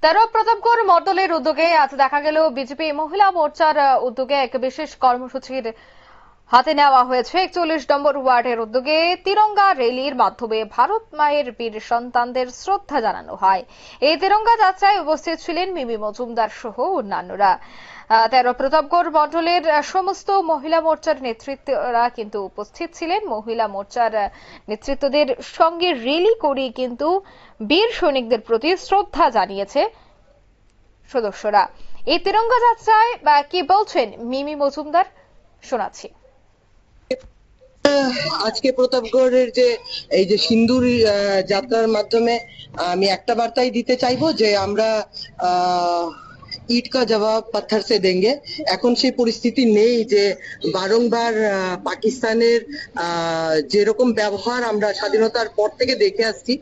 প্রতাপগড় মণ্ডলের উদ্যোগে আজ দেখা গেল বিজেপি মহিলা মোর্চার উদ্যোগে এক বিশেষ কর্মসূচির হাতে নেওয়া হয়েছে। 41 নম্বর ওয়ার্ডের উদ্যোগে তিরঙ্গা র্যালির মাধ্যমে ভারত মায়ের বীর সন্তানদের শ্রদ্ধা জানানো হয়। এই তিরঙ্গা যাত্রায় উপস্থিত ছিলেন মিমি মজুমদার সহ অন্যান্যরা। প্রতাপগড় মণ্ডলের সমস্ত মহিলা মোর্চার নেতৃত্বরা কিন্তু উপস্থিত ছিলেন। মহিলা মোর্চার নেতৃত্বদের সঙ্গে র্যালি করে কিন্তু বীর সৈনিকদের প্রতি শ্রদ্ধা জানিয়েছে সদস্যরা। এই তিরঙ্গা যাত্রায় কি বলছেন মিমি মজুমদার, শোনাচ্ছি। আজকে প্রতাপগড়ের যে এই যে সিন্দুর যাত্রার মাধ্যমে আমি একটা বার্তাই দিতে চাইবো যে আমরা ইট কা জবাব পাথর সে দেঙ্গে। এখন সেই পরিস্থিতি নেই যে বারংবার পাকিস্তানের যেরকম ব্যবহার আমরা স্বাধীনতার পর থেকে দেখে আসছি,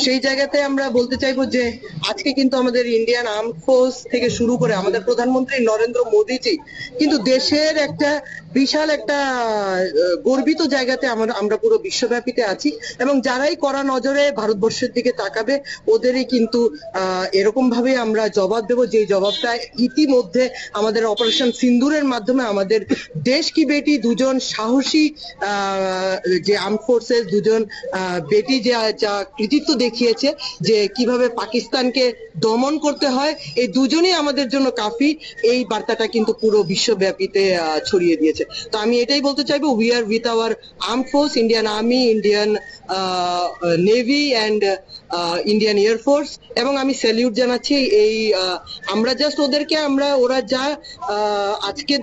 সেই জায়গাতে আমরা বলতে চাইবো যে আজকে কিন্তু আমাদের ইন্ডিয়ান আর্ম ফোর্স থেকে শুরু করে আমাদের প্রধানমন্ত্রী নরেন্দ্র মোদীজি কিন্তু দেশের একটা বিশাল একটা গর্বিত জায়গাতে আমরা পুরো বিশ্বব্যাপীতে আছি, এবং যারাই কড়া নজরে ভারতবর্ষের দিকে তাকাবে ওদেরই কিন্তু এরকম ভাবে আমরা জবাব দেবো, যে জবাবটা ইতিমধ্যে আমাদের অপারেশন সিন্দুরের মাধ্যমে আমাদের দেশ কি বেটি দুজন সাহসী যে আর্ম ফোর্সেস দুজন বেটি যা কৃতিত্ব দেখিয়েছে, যে কিভাবে পাকিস্তানকে দমন করতে হয়, এই দুজনই আমাদের জন্য কাফি। এই বার্তাটা কিন্তু পুরো বিশ্বব্যাপীতে ছড়িয়ে দিয়েছে। তো আমি এটাই বলতে চাইবো, we are with our arm force, Indian army, Indian navy and Indian air force, এবং আমি স্যালিউট জানাচ্ছি। এই আমরা জাস্ট ওদেরকে ওরা যা আজকে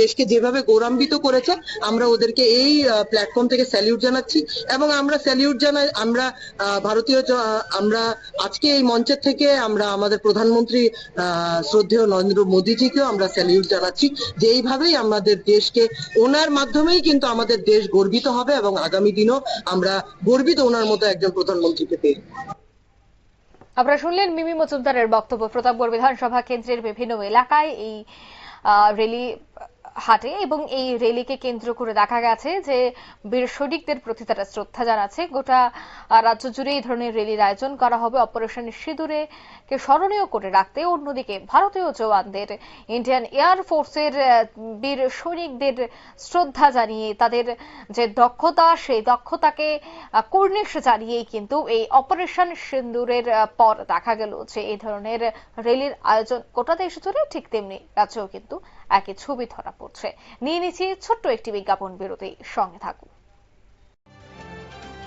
দেশকে যেভাবে গৌরবান্বিত করেছে, আমরা ওদেরকে এই প্ল্যাটফর্ম থেকে স্যালিউট জানাচ্ছি। এবং আমরা স্যালিউট জানাই, আমরা আমরা আজকে এই মঞ্চের থেকে আমরা আমাদের প্রধানমন্ত্রী শ্রদ্ধেয় নরেন্দ্র মোদীজিকেও আমরা স্যালিউট জানাচ্ছি, যে এইভাবেই আমাদের দেশকে, ওনার মাধ্যমেই কিন্তু আমাদের দেশ গর্বিত হবে, এবং আগামী দিনও আমরা গর্বিত ওনার মতো একজন প্রধানমন্ত্রীকে পেয়ে। আপনারা শুনলেন মিমি মজুমদারের বক্তব্য। প্রতাপগড় বিধানসভা কেন্দ্রের বিভিন্ন এলাকায় এই র্যালি হাটে এবং এই র্যালিকে কেন্দ্র করে দেখা গেছে যে বীর সৈনিকদের প্রতি তারা শ্রদ্ধা জানাচ্ছে। গোটা রাজ্য জুড়ে এই ধরনের র্যালির আয়োজন করা হবে অপারেশন সিঁদুরে কে স্মরণীয় করে রাখতে। অন্যদিকে ভারতীয় জওয়ানদের, ইন্ডিয়ান এয়ার ফোর্সের বীর সৈনিকদের শ্রদ্ধা জানিয়ে তাদের যে দক্ষতা, সেই দক্ষতাকে কুর্নিশ জানিয়েই কিন্তু এই অপারেশন সিঁদুরের পর দেখা গেল যে এই ধরনের র্যালির আয়োজন গোটা দেশ জুড়ে, ঠিক তেমনি রাজ্যেও কিন্তু একই ছবি ধরা পড়ছে। নিয়ে নিচ্ছি ছোট্ট একটি বিজ্ঞাপন বিরতি, সঙ্গে থাকুন।